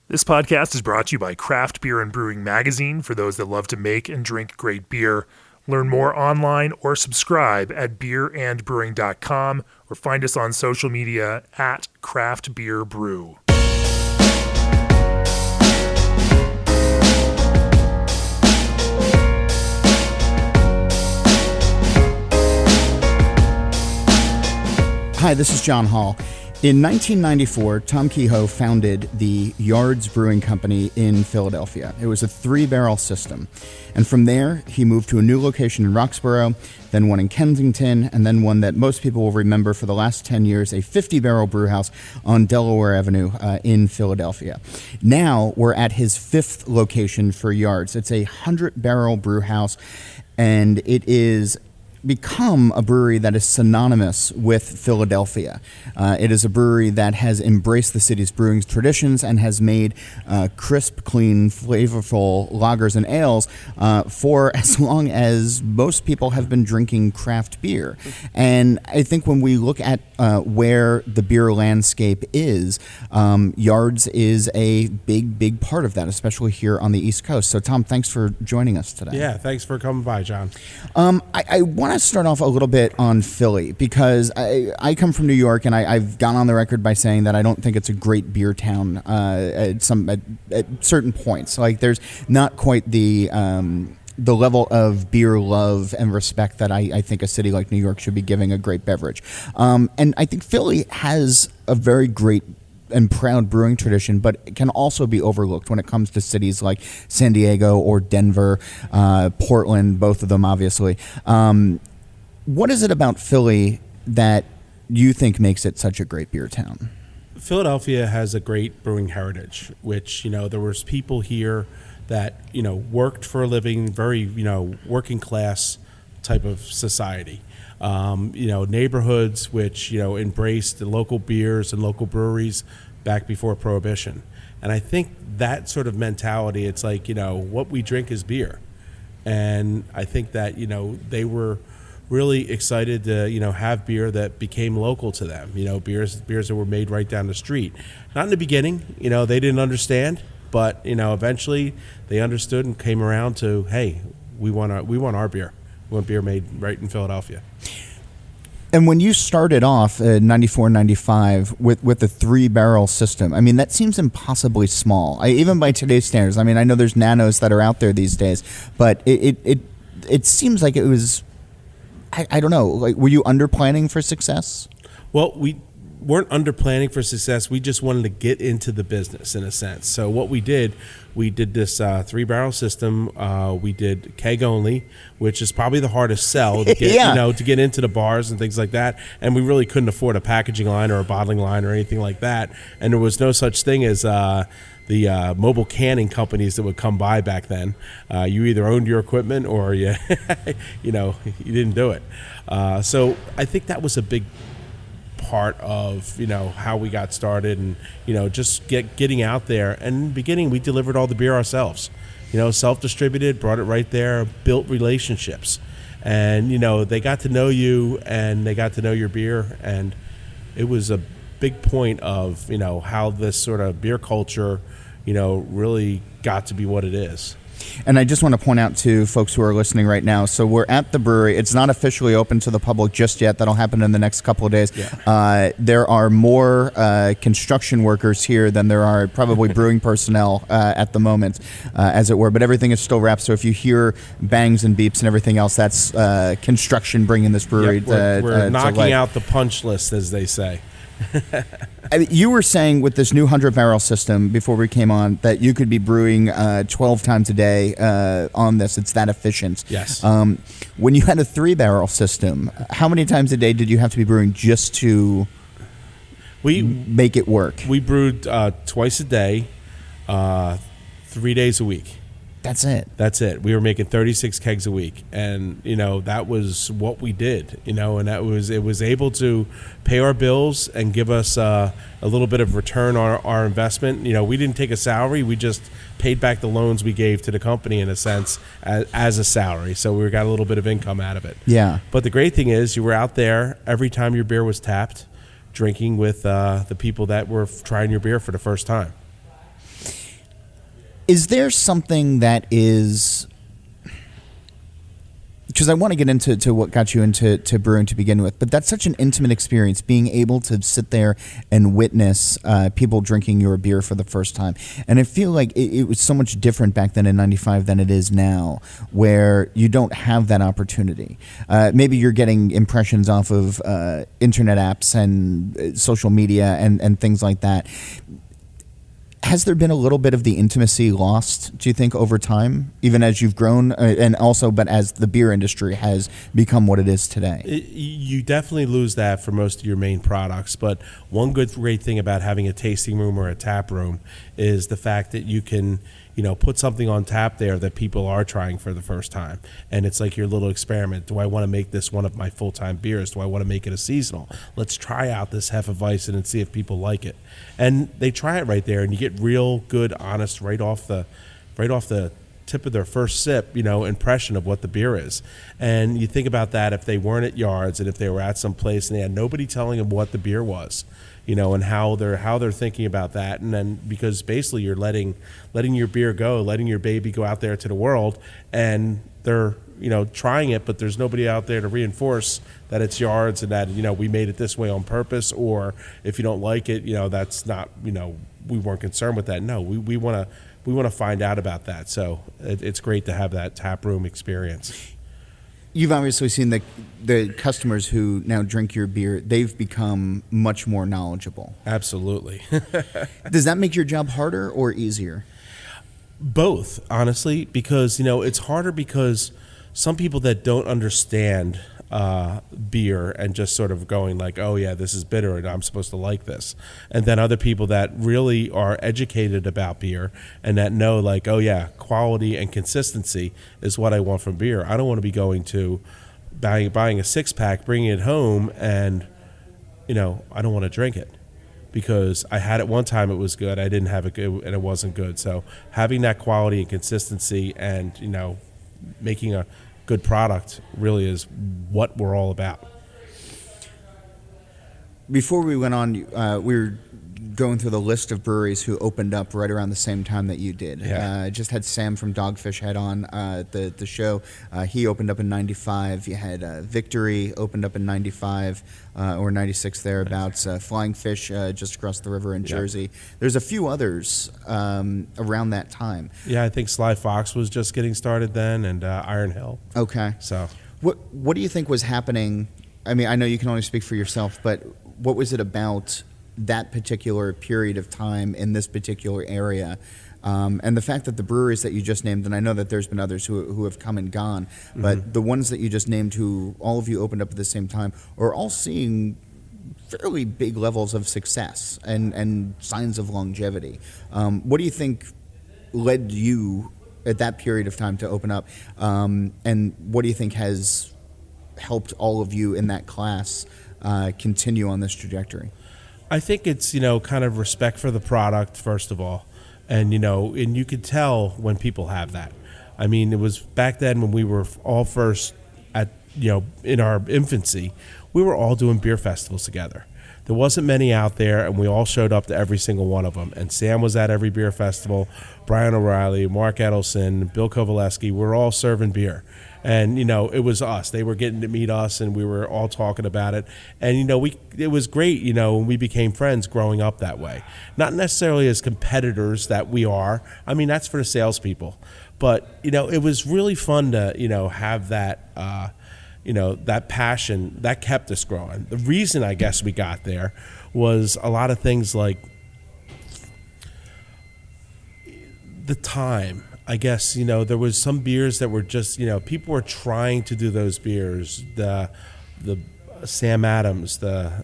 This podcast is brought to you by Craft Beer and Brewing Magazine for those that love to make and drink great beer. Learn more online or subscribe at beerandbrewing.com or find us on social media at Craft Beer Brew. Hi, this is John Holl. In 1994, Tom Kehoe founded the Yards Brewing Company in Philadelphia. It was a 3-barrel system. And from there, he moved to a new location in Roxborough, then one in Kensington, and then one that most people will remember for the last 10 years, a 50-barrel brew house on Delaware Avenue in Philadelphia. Now, we're at his 5th location for Yards. It's a 100-barrel brew house, and it is become a brewery that is synonymous with Philadelphia. It is a brewery that has embraced the city's brewing traditions and has made crisp, clean, flavorful lagers and ales for as long as most people have been drinking craft beer. And I think when we look at where the beer landscape is, Yards is a big part of that, especially here on the East Coast. So, Tom, thanks for joining us today. Yeah, thanks for coming by, John. I want to start off a little bit on Philly because I come from New York, and I've gone on the record by saying that I don't think it's a great beer town at certain points. Like, there's not quite the level of beer love and respect that I think a city like New York should be giving a great beverage. And I think Philly has a very great and proud brewing tradition, but it can also be overlooked when it comes to cities like San Diego or Denver, Portland, both of them obviously. What is it about Philly that you think makes it such a great beer town? Philadelphia has a great brewing heritage, which, there was people here that, worked for a living, very, working class type of society. Neighborhoods which, embraced the local beers and local breweries back before Prohibition. And I think that sort of mentality, it's like, what we drink is beer. And I think that, they were really excited to, have beer that became local to them, beers that were made right down the street. Not in the beginning, they didn't understand, but, eventually they understood and came around to, hey, we want our beer. We want beer made right in Philadelphia. And when you started off in 94, 95 with the 3-barrel system, I mean, that seems impossibly small. Even by today's standards. I mean, I know there's nanos that are out there these days, but it seems like it was, I don't know, like, were you under planning for success? Well, we weren't under planning for success. We just wanted to get into the business in a sense. So what we did this 3-barrel system. We did keg only, which is probably the hardest sell to get, to get into the bars and things like that. And we really couldn't afford a packaging line or a bottling line or anything like that. And there was no such thing as the mobile canning companies that would come by back then. You either owned your equipment or you didn't do it. So I think that was a big part of how we got started, and just getting out there. And in the beginning, we delivered all the beer ourselves, self-distributed, brought it right there, built relationships, and they got to know you and they got to know your beer, and it was a big point of how this sort of beer culture really got to be what it is. And I just want to point out to folks who are listening right now, so we're at the brewery. It's not officially open to the public just yet. That'll happen in the next couple of days. Yeah. There are more construction workers here than there are probably brewing personnel at the moment, as it were. But everything is still wrapped, so if you hear bangs and beeps and everything else, that's construction bringing this brewery we're knocking out the punch list, as they say. I mean, you were saying with this new 100-barrel system before we came on that you could be brewing 12 times a day on this. It's that efficient. Yes. When you had a 3-barrel system, how many times a day did you have to be brewing just to make it work? We brewed twice a day, 3 days a week. That's it. We were making 36 kegs a week, and that was what we did. And it was able to pay our bills and give us a little bit of return on our investment. We didn't take a salary; we just paid back the loans we gave to the company in a sense as a salary. So we got a little bit of income out of it. Yeah. But the great thing is, you were out there every time your beer was tapped, drinking with the people that were trying your beer for the first time. Is there something that is, because I want to get into what got you into brewing to begin with, but that's such an intimate experience, being able to sit there and witness people drinking your beer for the first time. And I feel like it was so much different back then in '95 than it is now, where you don't have that opportunity. Maybe you're getting impressions off of internet apps and social media and things like that. Has there been a little bit of the intimacy lost, do you think, over time, even as you've grown, and also, but as the beer industry has become what it is today? You definitely lose that for most of your main products, but one great thing about having a tasting room or a tap room is the fact that you can, put something on tap there that people are trying for the first time. And it's like your little experiment. Do I want to make this one of my full-time beers? Do I want to make it a seasonal? Let's try out this Hefeweizen and see if people like it. And they try it right there, and you get real good, honest, right off the tip of their first sip, impression of what the beer is. And you think about that if they weren't at Yards and if they were at some place and they had nobody telling them what the beer was, and how they're thinking about that. And then because basically you're letting your beer go, letting your baby go out there to the world, and they're trying it, but there's nobody out there to reinforce that it's Yards and that we made it this way on purpose, or if you don't like it, that's not we weren't concerned with that. No, we want to find out about that. So it's great to have that tap room experience. You've obviously seen the customers who now drink your beer, they've become much more knowledgeable. Absolutely. Does that make your job harder or easier? Both, honestly, because it's harder because some people that don't understand beer and just sort of going like, oh yeah, this is bitter and I'm supposed to like this, and then other people that really are educated about beer and that know like, oh yeah, quality and consistency is what I want from beer. I don't want to be going to buying a 6-pack, bringing it home, and I don't want to drink it because I had it one time, it was good, I didn't have it good and it wasn't good. So having that quality and consistency and making a good product really is what we're all about. Before we went on, we were going through the list of breweries who opened up right around the same time that you did. Yeah. I just had Sam from Dogfish Head on the show. He opened up in '95. You had Victory opened up in '95 or '96 thereabouts. Flying Fish just across the river in Jersey. There's a few others around that time. Yeah, I think Sly Fox was just getting started then, and Iron Hill. Okay. So what do you think was happening? I mean, I know you can only speak for yourself, but what was it about that particular period of time in this particular area? And the fact that the breweries that you just named, and I know that there's been others who have come and gone, but the ones that you just named who all of you opened up at the same time are all seeing fairly big levels of success and signs of longevity. What do you think led you at that period of time to open up? And what do you think has helped all of you in that class continue on this trajectory? I think it's, kind of respect for the product, first of all. And, and you could tell when people have that. I mean, it was back then when we were all first at, in our infancy, we were all doing beer festivals together. There wasn't many out there, and we all showed up to every single one of them. And Sam was at every beer festival, Brian O'Reilly, Mark Edelson, Bill Kowaleski, we were all serving beer. And, it was us. They were getting to meet us, and we were all talking about it. And, it was great, when we became friends growing up that way. Not necessarily as competitors that we are. I mean, that's for the salespeople. But, it was really fun to, have that, that passion that kept us growing. The reason I guess we got there was a lot of things like the time. I guess, there was some beers that were just, people were trying to do those beers. The Sam Adams, the,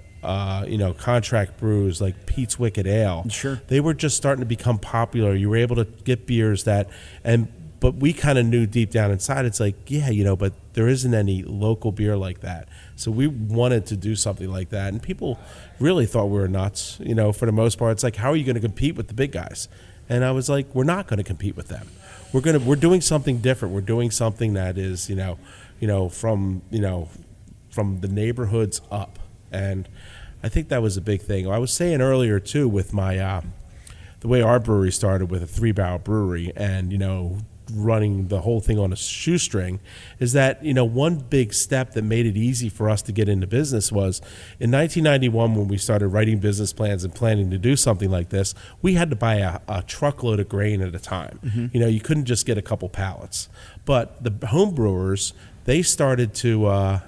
contract brews like Pete's Wicked Ale. Sure. They were just starting to become popular. You were able to get beers but we kind of knew deep down inside, it's like, yeah, but there isn't any local beer like that. So we wanted to do something like that. And people really thought we were nuts, for the most part. It's like, how are you going to compete with the big guys? And I was like, we're not going to compete with them. We're doing something different. We're doing something that is, from the neighborhoods up. And I think that was a big thing. I was saying earlier too with my the way our brewery started with a 3-barrel brewery and, running the whole thing on a shoestring, is that, one big step that made it easy for us to get into business was in 1991 when we started writing business plans and planning to do something like this, we had to buy a truckload of grain at a time. You couldn't just get a couple pallets. But the home brewers, they started to,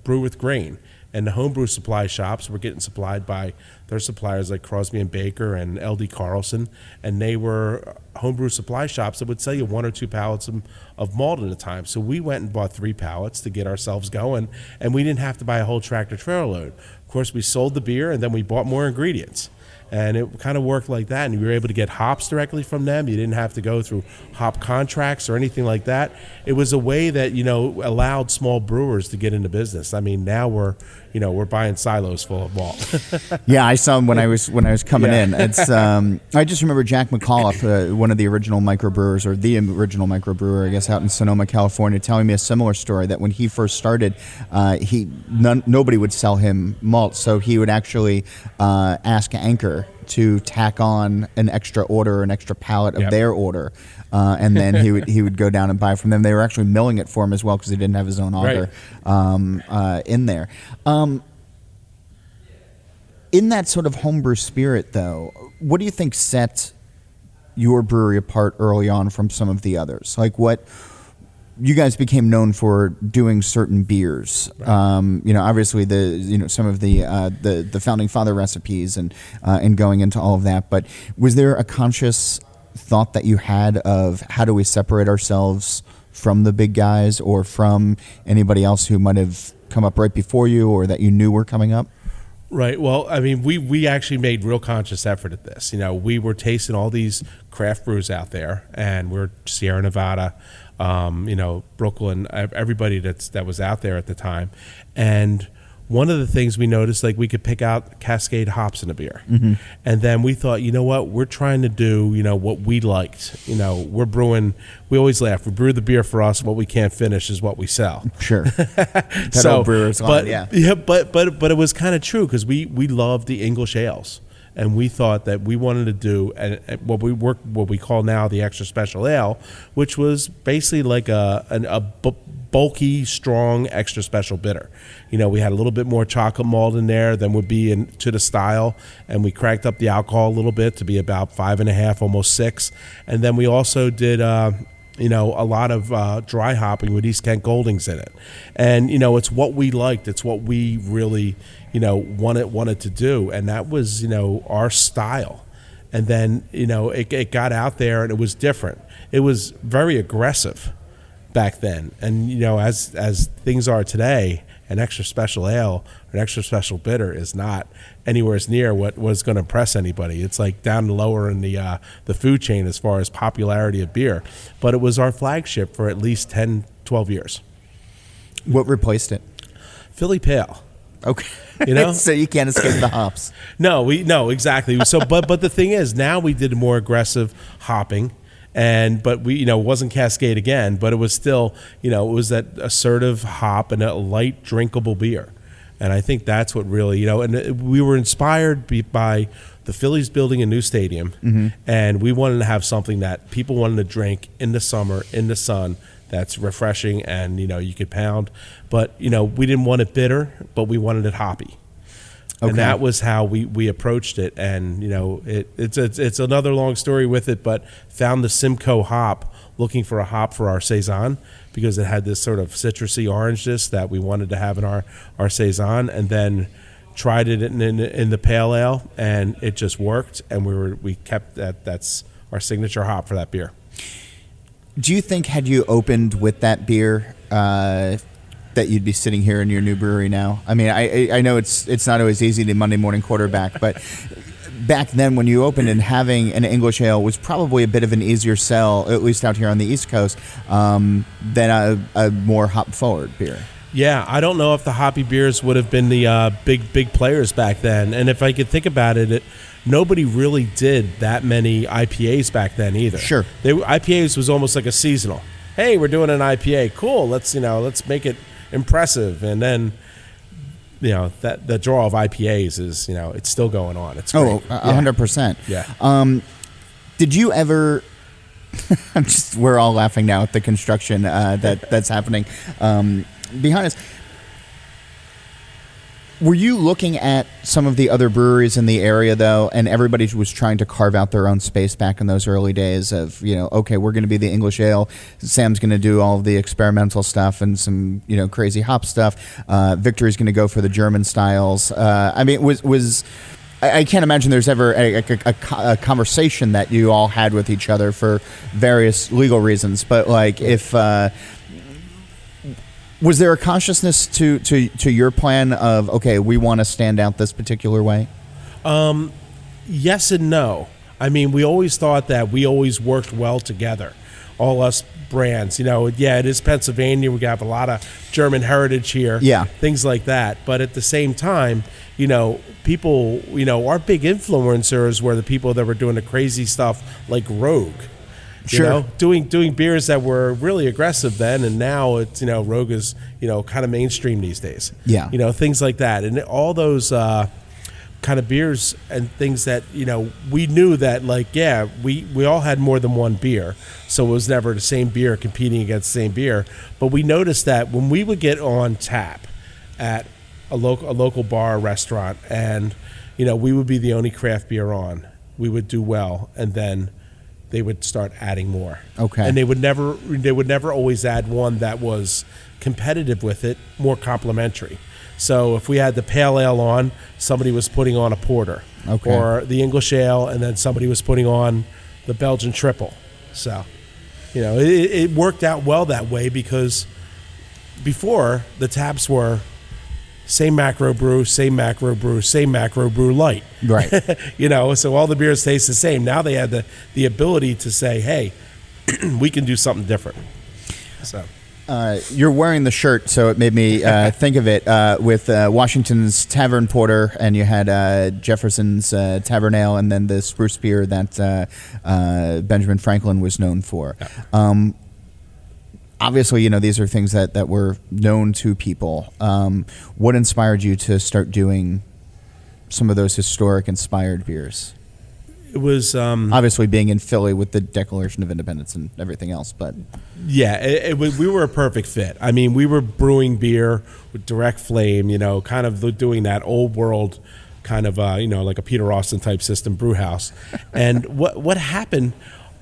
brew with grain. And the homebrew supply shops were getting supplied by their suppliers like Crosby and Baker and L.D. Carlson, and they were homebrew supply shops that would sell you 1 or 2 pallets of malt at a time. So we went and bought 3 pallets to get ourselves going, and we didn't have to buy a whole tractor trailer load. Of course, we sold the beer, and then we bought more ingredients. And it kind of worked like that, and you were able to get hops directly from them. You didn't have to go through hop contracts or anything like that. It was a way that, allowed small brewers to get into business. I mean, now we're buying silos full of malt. Yeah, I saw them when I was coming in. It's I just remember Jack McAuliffe, one of the original microbrewers, or the original microbrewer, I guess, out in Sonoma, California, telling me a similar story that when he first started, nobody would sell him malt, so he would actually ask Anchor to tack on an extra order, an extra pallet of their order, and then he would go down and buy from them. They were actually milling it for him as well because he didn't have his own auger in there. In that sort of homebrew spirit, though, what do you think set your brewery apart early on from some of the others? Like, what you guys became known for doing certain beers, right. Obviously some of the founding father recipes and going into all of that. But was there a conscious thought that you had of how do we separate ourselves from the big guys or from anybody else who might have come up right before you or that you knew were coming up? Right. Well, I mean, we actually made real conscious effort at this. We were tasting all these craft brews out there, and we're Sierra Nevada, Brooklyn, everybody that was out there at the time. And one of the things we noticed, like, we could pick out Cascade hops in a beer. Mm-hmm. And then we thought, you know what, we're trying to do, what we liked. We're brewing, we always laugh, we brew the beer for us, what we can't finish is what we sell. Sure. That old brewer's line, yeah. Yeah, but it was kind of true because we loved the English ales. And we thought that we wanted to do what we call now the extra special ale, which was basically like a bulky, strong, extra special bitter. We had a little bit more chocolate malt in there than would be to the style, and we cracked up the alcohol a little bit to be about 5.5, almost 6. And then we also did a lot of dry hopping with East Kent Goldings in it. And, it's what we liked. It's what we really, wanted to do. And that was, our style. And then, it got out there and it was different. It was very aggressive back then. And, as things are today, an extra special ale or an extra special bitter is not anywhere near what was going to impress anybody. It's like down lower in the food chain as far as popularity of beer. But it was our flagship for at least 10, 12 years. What replaced it? Philly Pale. Okay. So you can't escape the hops. No, exactly. So, but the thing is, now we did more aggressive hopping. But we, it wasn't Cascade again, but it was still, it was that assertive hop and a light drinkable beer. And I think that's what really, and we were inspired by the Phillies building a new stadium. Mm-hmm. And we wanted to have something that people wanted to drink in the summer, in the sun, that's refreshing and, you could pound. But, we didn't want it bitter, but we wanted it hoppy. Okay. And that was how we approached it. And, it's another long story with it, but found the Simcoe hop looking for a hop for our Saison because it had this sort of citrusy orangeness that we wanted to have in our Saison, and then tried it in the pale ale, and it just worked. And we kept that's our signature hop for that beer. Do you think had you opened with that beer, that you'd be sitting here in your new brewery now? I mean, I know it's not always easy to Monday morning quarterback, but back then when you opened and having an English ale was probably a bit of an easier sell, at least out here on the East Coast, than a more hop forward beer. Yeah, I don't know if the hoppy beers would have been the big players back then. And if I could think about it, nobody really did that many IPAs back then either. Sure. IPAs was almost like a seasonal. Hey, we're doing an IPA. Cool. Let's make it impressive. And then that the draw of IPAs is, it's still going on. It's great. 100%. Yeah. Did you ever? We're all laughing now at the construction that's happening behind us. Were you looking at some of the other breweries in the area, though, and everybody was trying to carve out their own space back in those early days of, okay, we're going to be the English ale. Sam's going to do all of the experimental stuff and some, crazy hop stuff. Victory's going to go for the German styles. I mean, I can't imagine there's ever a conversation that you all had with each other for various legal reasons. But, if... was there a consciousness to your plan of, okay, we want to stand out this particular way? Yes and no. I mean, we always thought that we always worked well together, all us brands. It is Pennsylvania. We have a lot of German heritage here. Yeah. Things like that. But at the same time, people, our big influencers were the people that were doing the crazy stuff like Rogue. Sure. Doing beers that were really aggressive then, and now it's Rogue is kind of mainstream these days. Yeah. Things like that, and all those kind of beers and things that we knew that we all had more than one beer, so it was never the same beer competing against the same beer. But we noticed that when we would get on tap at a local bar or restaurant, and we would be the only craft beer on, we would do well, and then they would start adding more. Okay. And they would never always add one that was competitive with it, more complementary. So if we had the pale ale on, somebody was putting on a porter. Okay. Or the English ale, and then somebody was putting on the Belgian triple. So, it worked out well that way, because before the taps were same macro brew, same macro brew, same macro brew light. Right. So all the beers taste the same. Now they had the ability to say, hey, we can do something different. So you're wearing the shirt, so it made me think of it with Washington's Tavern Porter, and you had Jefferson's Tavern Ale, and then the spruce beer that Benjamin Franklin was known for. Yeah. Obviously, these are things that were known to people. What inspired you to start doing some of those historic inspired beers? It was obviously being in Philly with the Declaration of Independence and everything else, but we were a perfect fit. I mean, we were brewing beer with direct flame, kind of doing that old world kind of like a Peter Austin type system brew house. And what happened?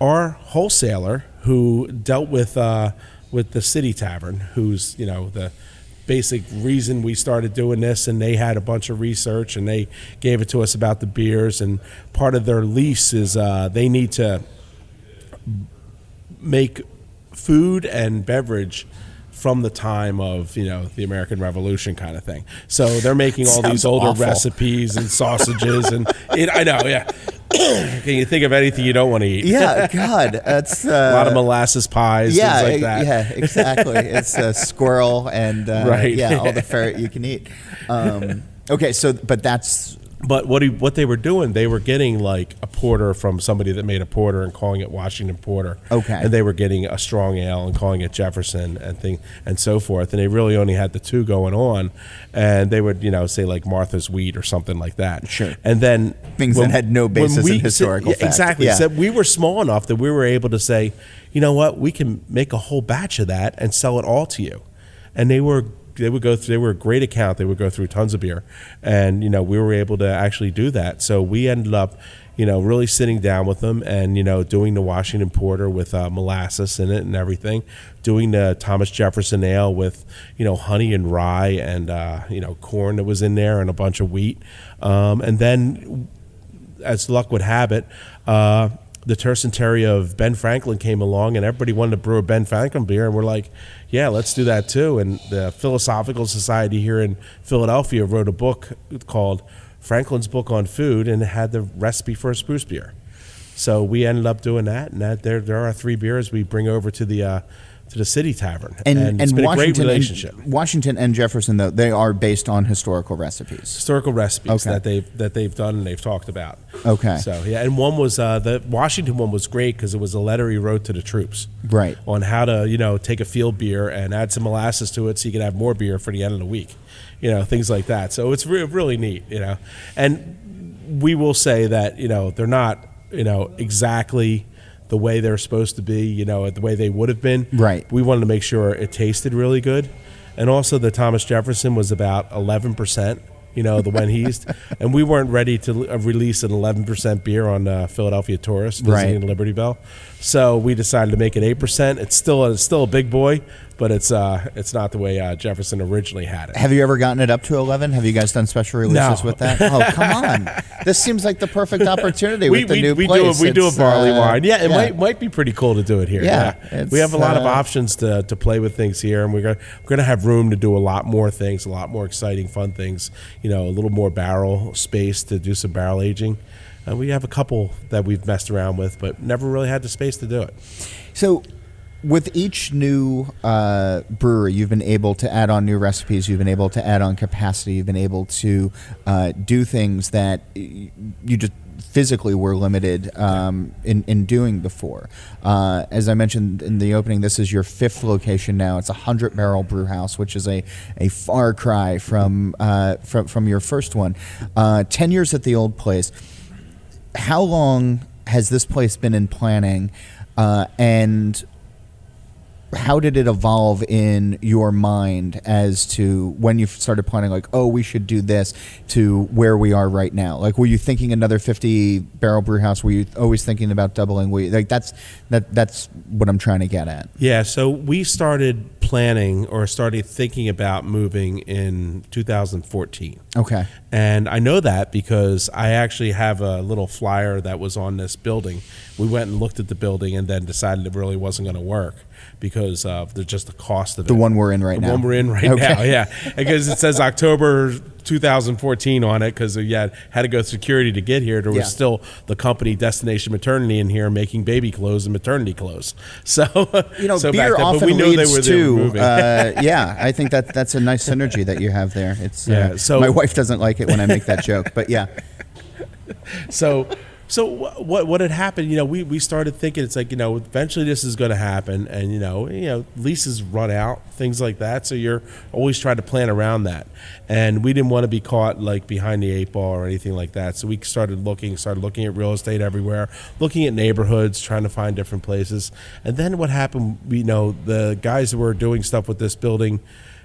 Our wholesaler who dealt with the City Tavern, who's the basic reason we started doing this, and they had a bunch of research and they gave it to us about the beers, and part of their lease is they need to make food and beverage from the time of the American Revolution kind of thing. So they're making all these older awful. Recipes and sausages and I know, yeah. Can you think of anything you don't want to eat? Yeah, God, that's a lot of molasses pies, things like that. Yeah, exactly. It's a squirrel and right. Yeah, all the ferret you can eat. Okay, so but that's. But what they were doing, they were getting like a porter from somebody that made a porter and calling it Washington Porter. Okay. And they were getting a strong ale and calling it Jefferson and so forth. And they really only had the two going on. And they would, say like Martha's Wheat or something like that. Sure. And then things that had no basis in historical fact. Exactly. Yeah. So we were small enough that we were able to say, you know what, we can make a whole batch of that and sell it all to you. And they were a great account. They would go through tons of beer, and we were able to actually do that. So we ended up, really sitting down with them and doing the Washington Porter with molasses in it and everything, doing the Thomas Jefferson Ale with honey and rye and corn that was in there and a bunch of wheat, and then as luck would have it, the tercentenary of Ben Franklin came along, and everybody wanted to brew a Ben Franklin beer, and we're like, yeah, let's do that too. And the Philosophical Society here in Philadelphia wrote a book called Franklin's Book on Food, and it had the recipe for a spruce beer. So we ended up doing that, and there are 3 beers we bring over to the to the City Tavern, And it's been a great Washington relationship. Washington and Jefferson, though, they are based on historical recipes. Historical recipes Okay. that they've done and they've talked about. Okay. So yeah, and one was the Washington one was great because it was a letter he wrote to the troops, Right. on how to take a field beer and add some molasses to it so you can have more beer for the end of the week, things like that. So it's really neat, and we will say that they're not exactly the way they're supposed to be, the way they would have been. Right. We wanted to make sure it tasted really good. And also the Thomas Jefferson was about 11%, the when he's, and we weren't ready to release an 11% beer on Philadelphia tourists visiting Right. Liberty Bell. So we decided to make it 8%. It's still a big boy, but it's not the way Jefferson originally had it. Have you ever gotten it up to 11? Have you guys done special releases No. with that? Oh, come on. This seems like the perfect opportunity with the new place. We do a It's, barley wine. Yeah, it might be pretty cool to do it here. Yeah, We have a lot of it's, options to play with things here, and we're gonna have room to do a lot more things, a lot more exciting, fun things. A little more barrel space to do some barrel aging. We have a couple that we've messed around with, but never really had the space to do it. So, with each new brewery, you've been able to add on new recipes. You've been able to add on capacity. You've been able to do things that you just physically were limited in doing before. As I mentioned in the opening, this is your 5th location now. It's a 100-barrel brew house, which is a far cry from your first one. 10 years at the old place. How long has this place been in planning, and how did it evolve in your mind as to when you started planning, like, oh, we should do this, to where we are right now? Like, were you thinking another 50-barrel brew house? Were you always thinking about doubling? That's what I'm trying to get at. Yeah, so we started planning or started thinking about moving in 2014. Okay. And I know that because I actually have a little flyer that was on this building. We went and looked at the building and then decided it really wasn't going to work because of just the cost of it. The one we're in right now. The one we're in right Okay. now, yeah. Because it says October 2014 on it because had to go through security to get here. There was still the company Destination Maternity in here making baby clothes and maternity clothes. So, so beer back then, often but we knew leads they were to, moving. I think that's a nice synergy that you have there. It's so my wife doesn't like it when I make that joke, but yeah. So what had happened? We started thinking it's like eventually this is going to happen, and leases run out, things like that. So you're always trying to plan around that, and we didn't want to be caught like behind the 8 ball or anything like that. So we started looking at real estate everywhere, looking at neighborhoods, trying to find different places. And then what happened? The guys who were doing stuff with this building,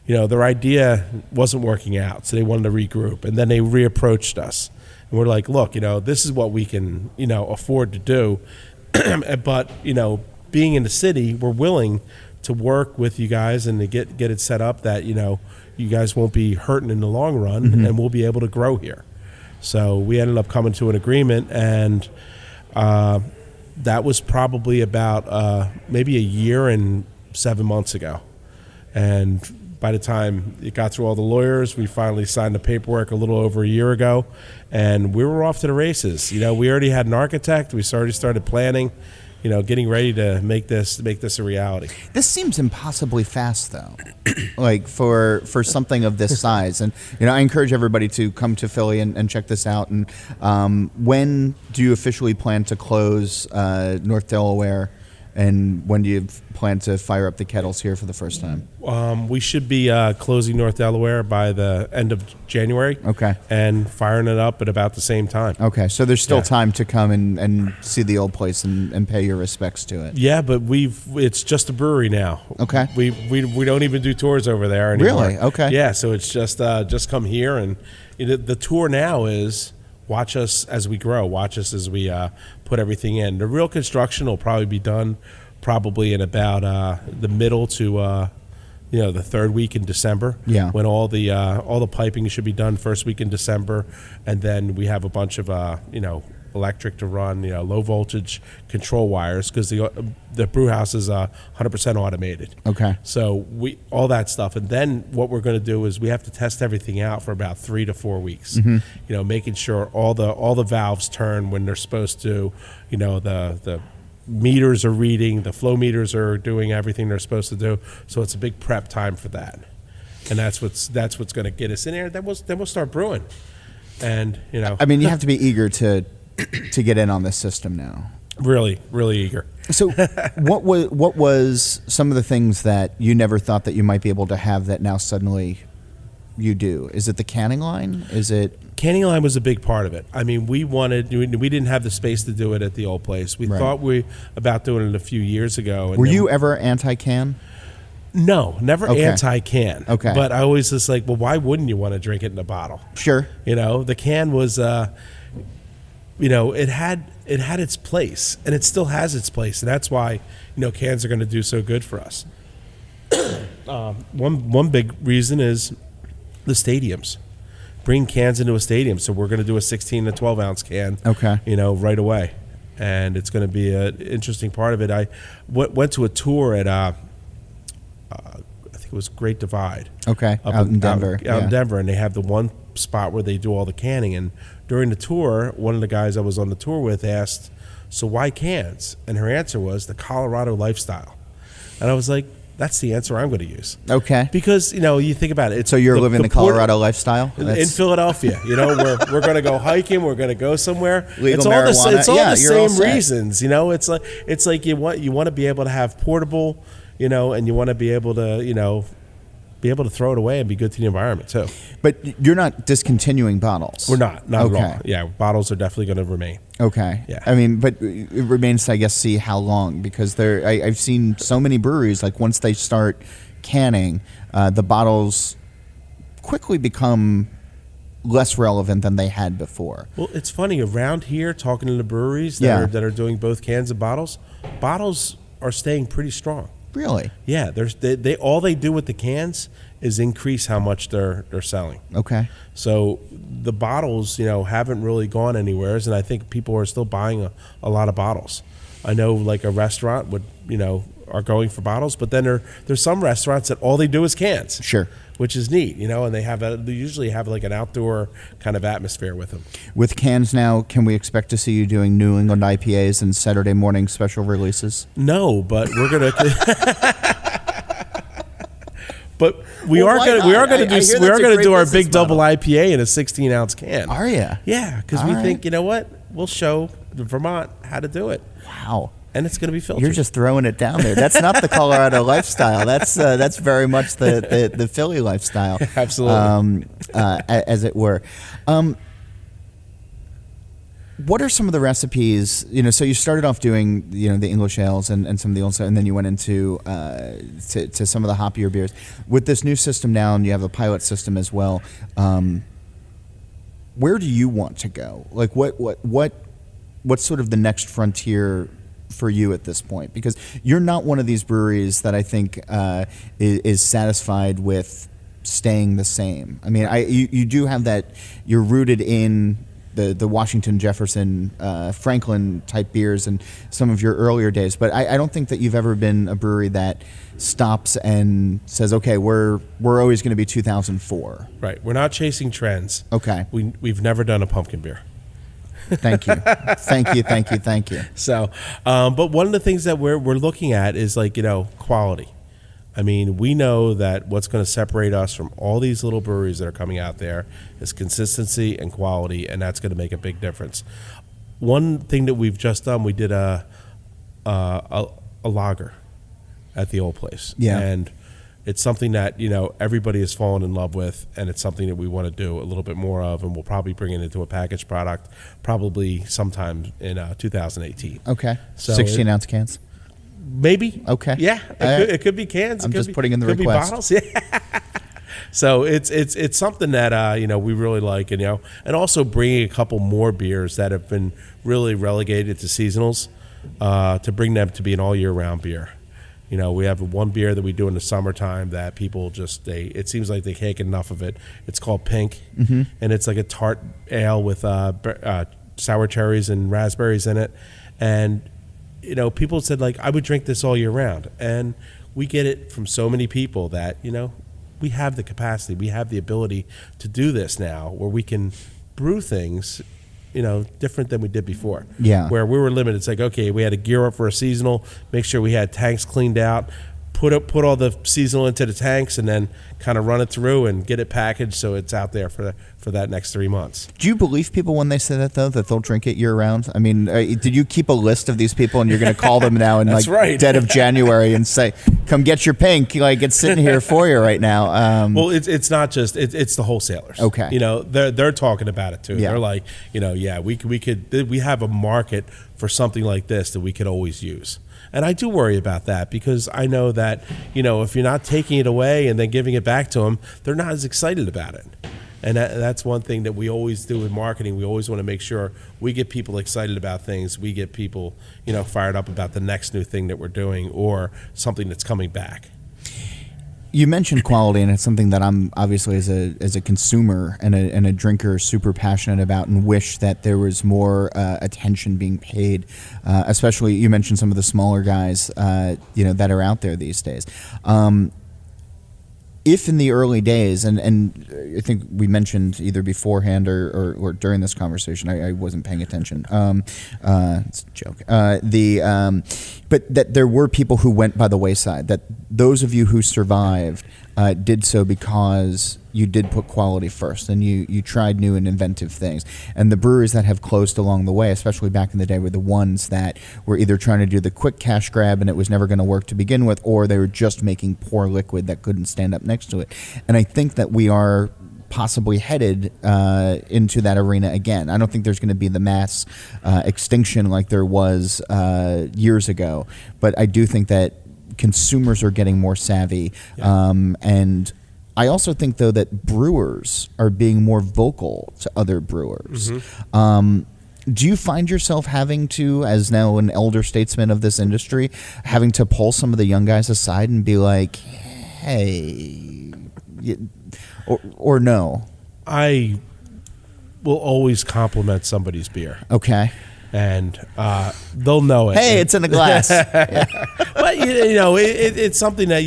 their idea wasn't working out, so they wanted to regroup, and then they reapproached us. And we're like, look, this is what we can, afford to do. But, being in the city, we're willing to work with you guys and to get it set up that, you guys won't be hurting in the long run, and we'll be able to grow here. So we ended up coming to an agreement, and that was probably about maybe a year and 7 months ago. And by the time it got through all the lawyers, we finally signed the paperwork a little over a year ago, and we were off to the races. We already had an architect. We already started planning, getting ready to make this a reality. This seems impossibly fast, though, like for something of this size. And I encourage everybody to come to Philly and check this out. And when do you officially plan to close North Delaware? And when do you plan to fire up the kettles here for the first time? We should be closing North Delaware by the end of January. Okay. And firing it up at about the same time. Okay, so there's still time to come and see the old place and pay your respects to it. Yeah, but it's just a brewery now. Okay. We don't even do tours over there anymore. Really? Okay. Yeah, so it's just come here, and the tour now is watch us as we grow, watch us as we put everything in. The real construction will probably be done probably in about the middle to the 3rd week in December. Yeah. When all the piping should be done first week in December, and then we have a bunch of electric to run, low voltage control wires, because the brew house is 100% automated. Okay. So all that stuff, and then what we're going to do is we have to test everything out for about 3 to 4 weeks. Making sure all the valves turn when they're supposed to. The meters are reading, the flow meters are doing everything they're supposed to do. So it's a big prep time for that, and that's what's going to get us in there. Then we'll start brewing, and I mean, you have to be eager to get in on this system now. Really, really eager. So, what was some of the things that you never thought that you might be able to have that now suddenly you do? Is it the canning line? Is it canning line was a big part of it. I mean, we didn't have the space to do it at the old place. We thought about doing it a few years ago. And were you ever anti-can? No, never anti-can. Okay. But I always just like, well, why wouldn't you want to drink it in a bottle? Sure. The can was, it had its place, and it still has its place, and that's why, cans are going to do so good for us. One big reason is the stadiums. Bring cans into a stadium, so we're going to do a 16 to 12 ounce can. Okay. Right away, and it's going to be an interesting part of it. I went to a tour at I think it was Great Divide. Okay. Out in Denver. Out in Denver, and they have the one spot where they do all the canning. And during the tour, one of the guys I was on the tour with asked, "So why cans?" And her answer was the Colorado lifestyle. And I was like, that's the answer I'm going to use. Okay. Because, you think about it. So you're living the Colorado lifestyle? In Philadelphia. We're going to go hiking. We're going to go somewhere. Legal marijuana. It's all the same reasons. It's like you want to be able to have portable, and you want to be able to, throw it away and be good to the environment too. But you're not discontinuing bottles? We're not at all. Yeah, bottles are definitely going to remain. Okay. Yeah. I mean, but it remains to, I guess, see how long, because I've seen so many breweries, like once they start canning, the bottles quickly become less relevant than they had before. Well, it's funny, around here, talking to the breweries that are doing both cans and bottles are staying pretty strong. Really? Yeah, they all they do with the cans is increase how much they're selling. Okay. So the bottles, haven't really gone anywhere, and I think people are still buying a lot of bottles. I know, like a restaurant would, are going for bottles, but then there's some restaurants that all they do is cans. Sure. Which is neat, and they usually have like an outdoor kind of atmosphere with them. With cans now, can we expect to see you doing New England IPAs and Saturday morning special releases? No, but we're gonna. But we are going to do our big double IPA in a 16-ounce can. Are you? Yeah, because we think, what? We'll show Vermont how to do it. Wow. And it's going to be filtered. You're just throwing it down there. That's not the Colorado lifestyle. That's very much the Philly lifestyle. Absolutely. As it were. What are some of the recipes? So you started off doing the English ales and some of the old stuff, and then you went into to some of the hoppier beers. With this new system now, and you have a pilot system as well. Where do you want to go? Like what's sort of the next frontier for you at this point? Because you're not one of these breweries that I think is satisfied with staying the same. I mean, you do have that. You're rooted in the Washington, Jefferson, Franklin type beers and some of your earlier days, but I don't think that you've ever been a brewery that stops and says, okay, we're always going to be 2004. Right. We're not chasing trends. Okay. We've never done a pumpkin beer. Thank you. Thank you. So, but one of the things that we're looking at is quality. I mean, we know that what's going to separate us from all these little breweries that are coming out there is consistency and quality, and that's going to make a big difference. One thing that we've just done, we did a lager at the old place. Yeah. And it's something that, everybody has fallen in love with, and it's something that we want to do a little bit more of, and we'll probably bring it into a packaged product probably sometime in 2018. Okay. So 16-ounce cans? Maybe. Okay. Yeah, it could be cans. I'm just putting in the request. Could be bottles. Yeah. So it's something that we really like, and also bringing a couple more beers that have been really relegated to seasonals, to bring them to be an all year round beer. We have one beer that we do in the summertime that people it seems like they can't get enough of it. It's called Pink, and it's like a tart ale with sour cherries and raspberries in it, and people said, like, I would drink this all year round. And we get it from so many people that, we have the capacity, we have the ability to do this now, where we can brew things different than we did before. Yeah. Where we were limited. It's like, okay, we had to gear up for a seasonal, make sure we had tanks cleaned out, put all the seasonal into the tanks, and then kind of run it through and get it packaged so it's out there for that next 3 months. Do you believe people when they say that, though, that they'll drink it year round? I mean, did you keep a list of these people and you're going to call them now in That's right. dead of January and say, come get your pink, like it's sitting here for you right now? Well, it's not just, it's the wholesalers. Okay. They're talking about it too. Yeah. They're like, we have a market for something like this that we could always use. And I do worry about that because I know that, if you're not taking it away and then giving it back to them, they're not as excited about it. And that's one thing that we always do in marketing. We always want to make sure we get people excited about things. We get people, fired up about the next new thing that we're doing or something that's coming back. You mentioned quality, and it's something that I'm obviously as a consumer and a drinker super passionate about, and wish that there was more attention being paid. Especially, you mentioned some of the smaller guys, that are out there these days. If in the early days, and I think we mentioned either beforehand or during this conversation, I wasn't paying attention. It's a joke. But that there were people who went by the wayside. That those of you who survived did so because you did put quality first, and you tried new and inventive things. And the breweries that have closed along the way, especially back in the day, were the ones that were either trying to do the quick cash grab and it was never going to work to begin with, or they were just making poor liquid that couldn't stand up next to it. And I think that we are possibly headed into that arena again. I don't think there's going to be the mass extinction like there was years ago, but I do think that consumers are getting more savvy, and I also think, though, that brewers are being more vocal to other brewers. Mm-hmm. Do you find yourself having to, as now an elder statesman of this industry, having to pull some of the young guys aside and be like, hey, or no? I will always compliment somebody's beer. Okay. And they'll know it. Hey, it's in a glass. Yeah. But, it's something that,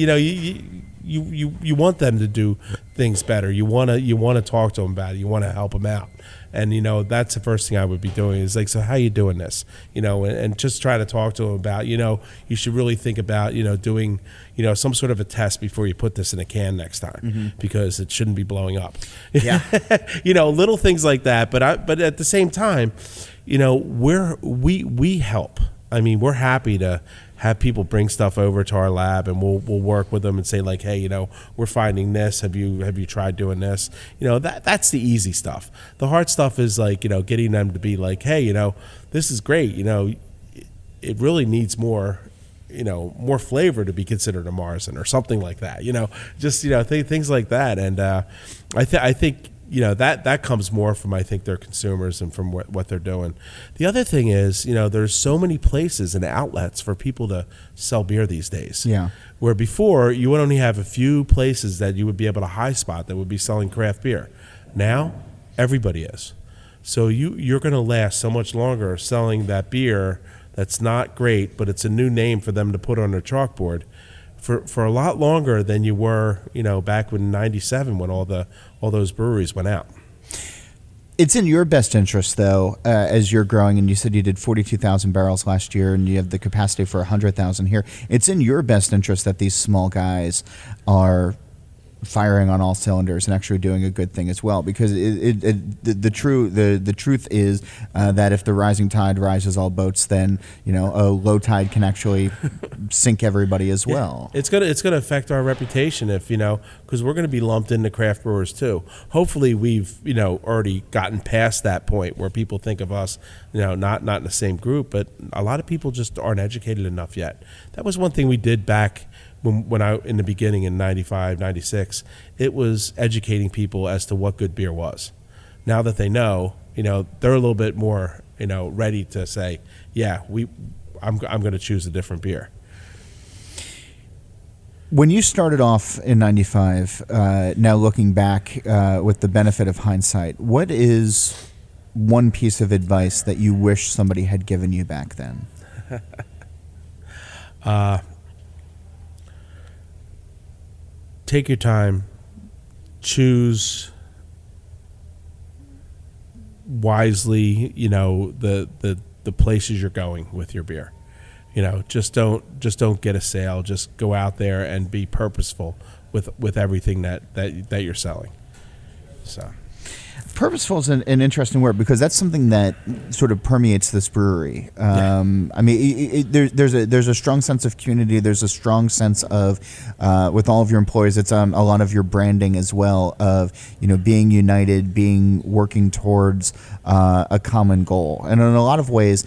you want them to do things better. You want to talk to them about it. You want to help them out. And, that's the first thing I would be doing is like, so how you doing this? And just try to talk to them about, you should really think about, doing, some sort of a test before you put this in a can next time, because it shouldn't be blowing up. Yeah. Little things like that. But at the same time, we help. I mean, we're happy to have people bring stuff over to our lab, and we'll work with them and say like, hey, we're finding this. Have you tried doing this? That's the easy stuff. The hard stuff is like, getting them to be like, hey, this is great. It really needs more, more flavor to be considered a Marzen or something like that. Just things like that. And I think. That comes more from, I think, their consumers and from what they're doing. The other thing is, there's so many places and outlets for people to sell beer these days. Yeah. Where before, you would only have a few places that you would be able to high spot that would be selling craft beer. Now, everybody is. So you're going to last so much longer selling that beer that's not great, but it's a new name for them to put on their chalkboard. For a lot longer than you were, back in '97 when all those breweries went out. It's in your best interest, though, as you're growing, and you said you did 42,000 barrels last year, and you have the capacity for 100,000 here. It's in your best interest that these small guys are firing on all cylinders and actually doing a good thing as well, because the truth is that if the rising tide rises all boats, then a low tide can actually sink everybody as well. It's gonna affect our reputation if because we're gonna be lumped into craft brewers too. Hopefully we've already gotten past that point where people think of us not in the same group, but a lot of people just aren't educated enough yet. That was one thing we did back when I in the beginning in 95, 96, it was educating people as to what good beer was. Now that they know, they're a little bit more, ready to say, yeah, I'm going to choose a different beer. When you started off in 95, now looking back with the benefit of hindsight, what is one piece of advice that you wish somebody had given you back then? Take your time, choose wisely, the places you're going with your beer. Just don't get a sale. Just go out there and be purposeful with everything that you're selling. So. Purposeful is an interesting word, because that's something that sort of permeates this brewery. I mean, there's a strong sense of community. There's a strong sense of, with all of your employees, it's a lot of your branding as well, of being united, working towards a common goal. And in a lot of ways,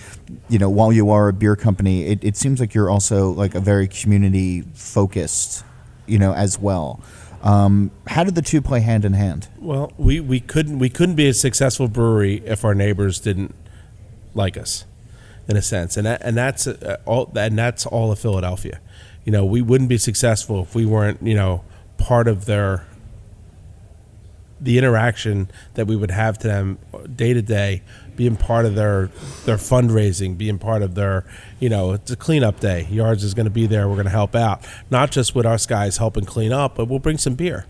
while you are a beer company, it seems like you're also like a very community focused, as well. How did the two play hand in hand? Well, we couldn't be a successful brewery if our neighbors didn't like us, in a sense, and that's all of Philadelphia. We wouldn't be successful if we weren't part of the interaction that we would have to them day to day, being part of their fundraising, being part of their, it's a cleanup day. Yards is going to be there. We're going to help out, not just with us guys helping clean up, but we'll bring some beer,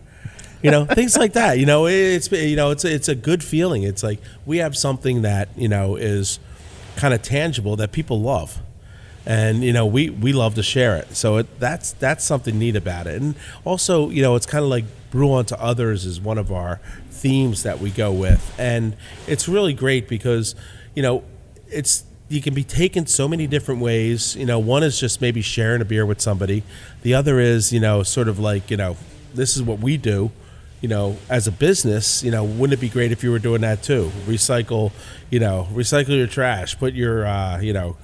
things like that. It's a good feeling. It's like we have something that, is kind of tangible that people love. And, we love to share it. So that's something neat about it. And also, it's kind of like brew on to others is one of our themes that we go with. And it's really great because, you can be taken so many different ways. One is just maybe sharing a beer with somebody. The other is, sort of like, this is what we do, as a business. Wouldn't it be great if you were doing that too? Recycle your trash, put your,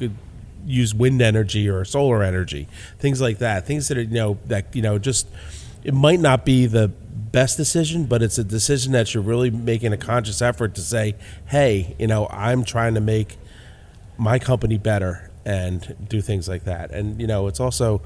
use wind energy or solar energy, things like that. Things that are, just, it might not be the best decision, but it's a decision that you're really making a conscious effort to say, hey, I'm trying to make my company better and do things like that. And, it's also,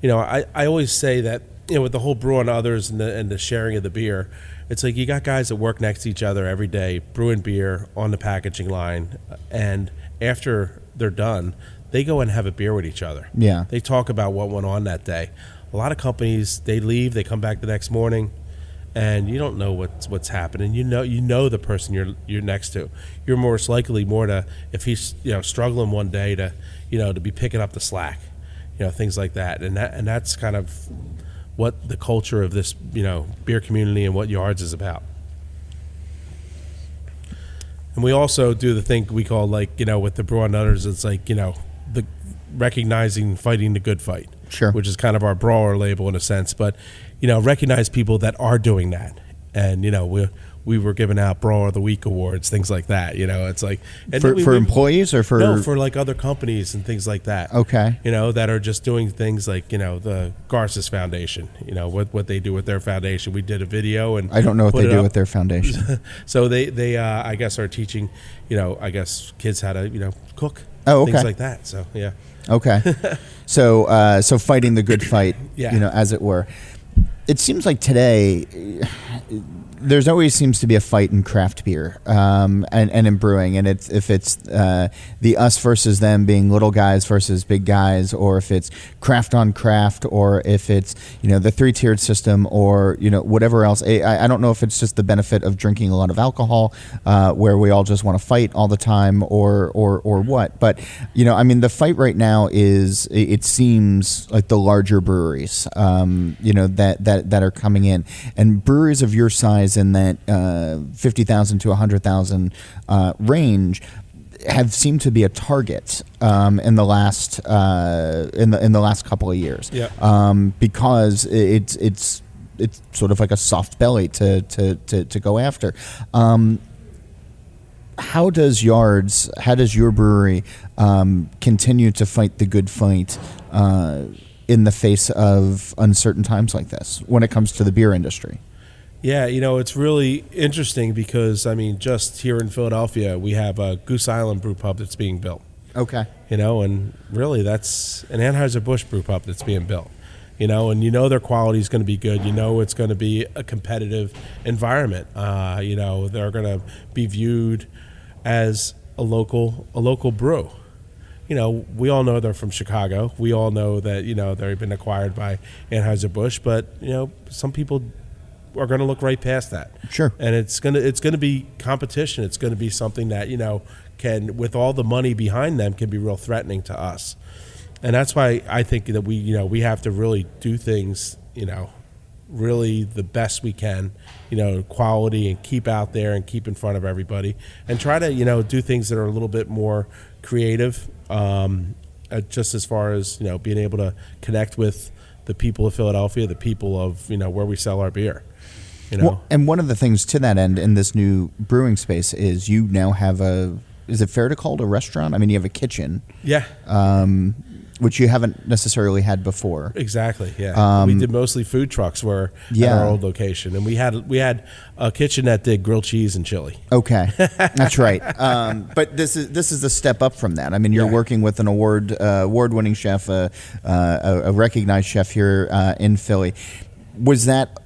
I always say that, with the whole brew on others and the sharing of the beer, it's like you got guys that work next to each other every day, brewing beer on the packaging line. And after they're done, they go and have a beer with each other. Yeah. They talk about what went on that day. A lot of companies, they leave, they come back the next morning, and you don't know what's happening. You know the person you're next to. You're most likely to, if he's struggling one day, to to be picking up the slack, things like that. And that's kind of what the culture of this beer community and what Yards is about. And we also do the thing we call, like, with the Brew on Others, it's like, the recognizing, fighting the good fight. Sure. Which is kind of our brawler label in a sense. But, recognize people that are doing that. And, we were giving out Brawler of the Week awards, things like that. It's like... And for employees or for... No, for like other companies and things like that. Okay. That are just doing things like, the Garces Foundation, what they do with their foundation. We did a video and... I don't know what they do with their foundation. So they I guess, are teaching, kids how to, cook. Oh, okay. Things like that. So, yeah. Okay. So fighting the good fight, Yeah. As it were. It seems like today there's always seems to be a fight in craft beer and in brewing, and if it's the us versus them, being little guys versus big guys, or if it's craft on craft, or if it's the 3-tiered system, or whatever else. I don't know if it's just the benefit of drinking a lot of alcohol, where we all just want to fight all the time, or what. But the fight right now is, it seems like the larger breweries, that are coming in, and breweries of your size in that 50,000 to 100,000 range have seemed to be a target in the last in the last couple of years. Yeah. Because it's sort of like a soft belly to go after. How does your brewery continue to fight the good fight in the face of uncertain times like this when it comes to the beer industry? Yeah, it's really interesting because, just here in Philadelphia, we have a Goose Island brew pub that's being built. Okay. And really that's an Anheuser-Busch brew pub that's being built. And their quality is going to be good. It's going to be a competitive environment. They're going to be viewed as a local brew. We all know they're from Chicago. We all know that, they've been acquired by Anheuser-Busch, but, some people are going to look right past that. Sure. And it's going to be competition. It's going to be something that, can, with all the money behind them, can be real threatening to us. And that's why I think that we have to really do things, really the best we can, quality, and keep out there and keep in front of everybody, and try to, do things that are a little bit more creative, just as far as, being able to connect with the people of Philadelphia, the people of, where we sell our beer. Well, and one of the things to that end in this new brewing space is you now have is it fair to call it a restaurant? I mean, you have a kitchen. Yeah. Which you haven't necessarily had before. Exactly. Yeah. We did mostly food trucks at our old location, and we had a kitchen that did grilled cheese and chili. Okay, that's right. But this is a step up from that. I mean, you're working with an award-winning chef, a recognized chef here in Philly. Was that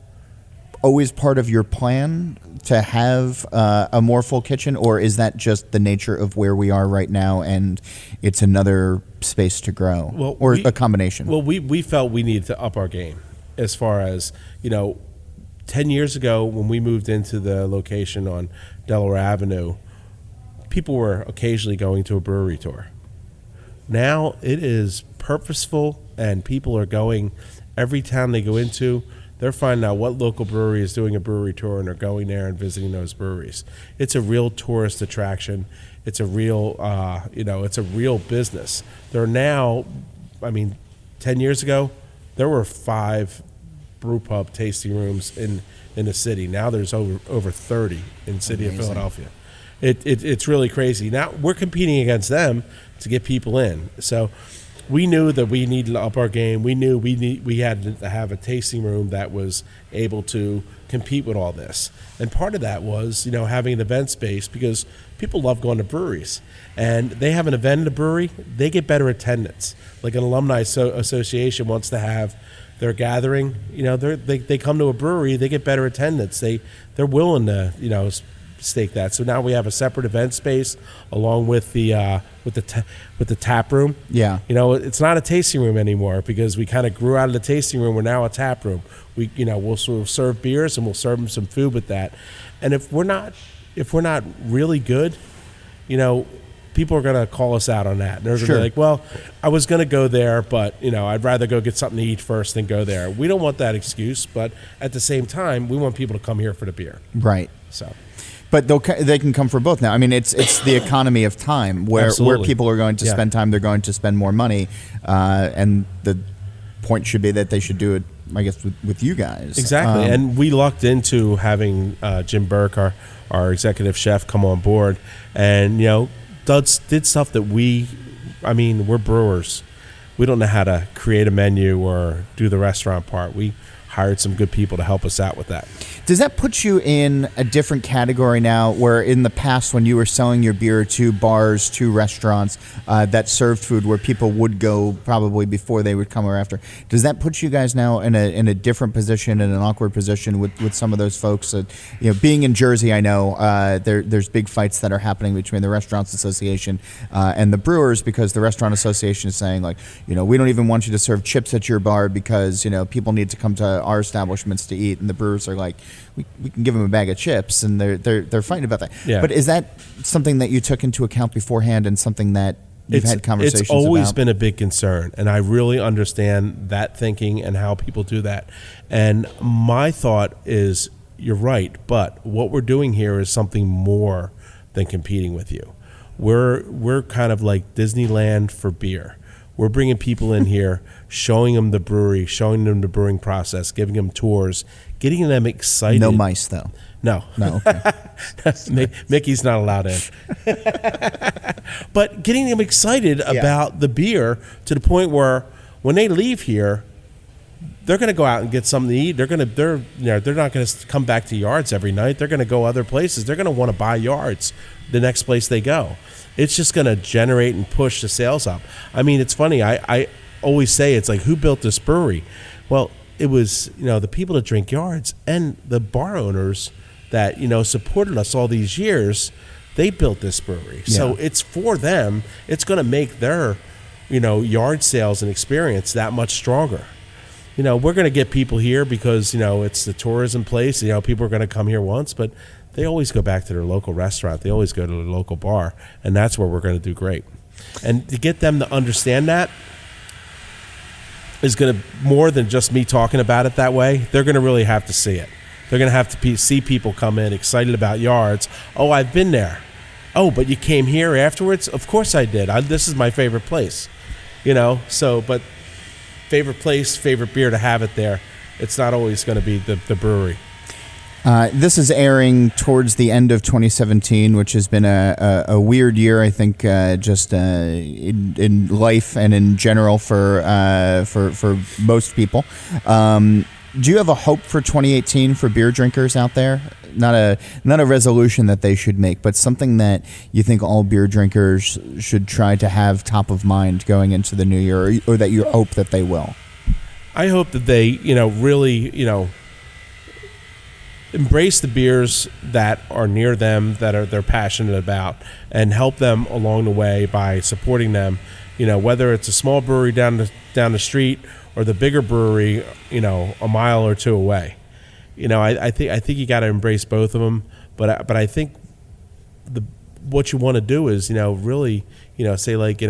always part of your plan to have a more full kitchen, or is that just the nature of where we are right now and it's another space to grow, or a combination? Well, we felt we needed to up our game as far as, 10 years ago when we moved into the location on Delaware Avenue, people were occasionally going to a brewery tour. Now it is purposeful, and people are going every town they go into. They're finding out what local brewery is doing a brewery tour, and they're going there and visiting those breweries. It's a real tourist attraction. It's a real, it's a real business. There are now, 10 years ago, there were 5 brew pub tasting rooms in the city. Now there's over 30 in the city of Philadelphia. It's really crazy. Now we're competing against them to get people in. So we knew that we needed to up our game. We knew we had to have a tasting room that was able to compete with all this. And part of that was, having an event space, because people love going to breweries. And they have an event at a brewery, they get better attendance. Like an alumni association wants to have their gathering, they come to a brewery, they get better attendance. They're willing to, stake that. So now we have a separate event space along with the tap room. Yeah. It's not a tasting room anymore because we kind of grew out of the tasting room. We're now a tap room. We'll serve beers and we'll serve them some food with that. And if we're not really good, people are going to call us out on that. And they're going to be like, well, I was going to go there, but, I'd rather go get something to eat first than go there. We don't want that excuse, but at the same time, we want people to come here for the beer. Right. So. But they can come for both now. I mean, it's the economy of time where people are going to spend time, they're going to spend more money, and the point should be that they should do it, I guess, with you guys. Exactly. And we lucked into having Jim Burke, our executive chef, come on board, and did stuff that we're brewers. We don't know how to create a menu or do the restaurant part. We hired some good people to help us out with that. Does that put you in a different category now, where in the past when you were selling your beer to bars, to restaurants that served food where people would go probably before they would come or after, does that put you guys now in a different position, in an awkward position with some of those folks? Being in Jersey, I know there's big fights that are happening between the Restaurants Association and the brewers, because the Restaurant Association is saying, like, we don't even want you to serve chips at your bar because, people need to come to our establishments to eat, and the brewers are like, we can give them a bag of chips, and they're fighting about that. Yeah. But is that something that you took into account beforehand, and something that you've had conversations about? It's always been a big concern, and I really understand that thinking and how people do that. And my thought is, you're right, but what we're doing here is something more than competing with you. We're kind of like Disneyland for beer. We're bringing people in here, showing them the brewery, showing them the brewing process, giving them tours, getting them excited. No mice, though. No. Okay. Mickey's not allowed in. But getting them excited about the beer to the point where when they leave here, they're going to go out and get something to eat. They're not going to come back to Yards every night. They're going to go other places. They're going to want to buy Yards the next place they go. It's just going to generate and push the sales up. I mean, it's funny. I always say, it's like, who built this brewery? Well, it was, the people that drink Yards and the bar owners that, supported us all these years. They built this brewery. Yeah. So it's for them. It's going to make their, yard sales and experience that much stronger. we're going to get people here because, it's the tourism place. People are going to come here once, but they always go back to their local restaurant. They always go to their local bar, and that's where we're going to do great. And to get them to understand that is going to, more than just me talking about it that way, they're going to really have to see it. They're going to have to see people come in excited about Yards. Oh, I've been there. Oh, but you came here afterwards? Of course I did. This is my favorite place. But favorite place, favorite beer, to have it there, it's not always going to be the brewery. This is airing towards the end of 2017, which has been a weird year, I think, just in life and in general for most people. Do you have a hope for 2018 for beer drinkers out there? Not a resolution that they should make, but something that you think all beer drinkers should try to have top of mind going into the new year, or that you hope that they will. I hope that they, really, embrace the beers that are near them, that they're passionate about, and help them along the way by supporting them. Whether it's a small brewery down the street or the bigger brewery, a mile or two away. I think you got to embrace both of them. But I think what you want to do is, really, say like,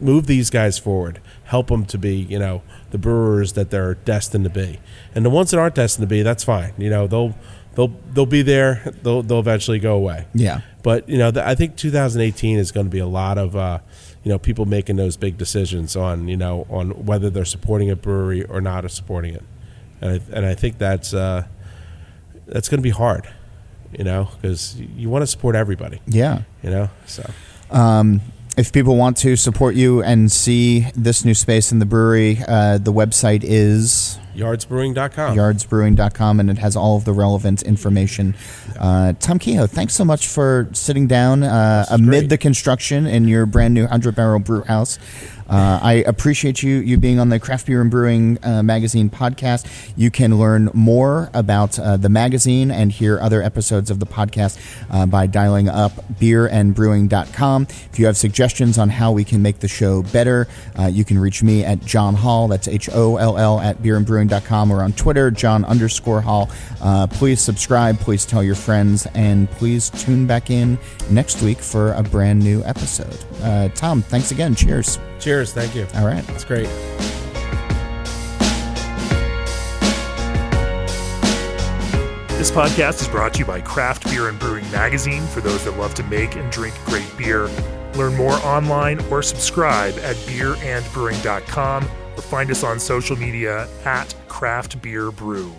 move these guys forward, help them to be, the brewers that they're destined to be. And the ones that aren't destined to be, that's fine. They'll be there. They'll eventually go away. Yeah. But I think 2018 is going to be a lot of people making those big decisions on on whether they're supporting a brewery or not supporting it. And I think that's going to be hard, because you want to support everybody. Yeah. So. If people want to support you and see this new space in the brewery, the website is yardsbrewing.com. yardsbrewing.com, and it has all of the relevant information. Tom Kehoe, thanks so much for sitting down amid the construction in your brand new 100-barrel brew house. I appreciate you being on the Craft Beer and Brewing Magazine podcast. You can learn more about the magazine and hear other episodes of the podcast by dialing up beerandbrewing.com. If you have suggestions on how we can make the show better, you can reach me at John Holl, that's Holl, at beerandbrewing.com, or on Twitter, John_Holl. Please subscribe, please tell your friends, and please tune back in next week for a brand new episode. Tom, thanks again. Cheers. Cheers. Thank you. All right. That's great. This podcast is brought to you by Craft Beer and Brewing Magazine, for those that love to make and drink great beer. Learn more online or subscribe at beerandbrewing.com, or find us on social media at Craft Beer Brew.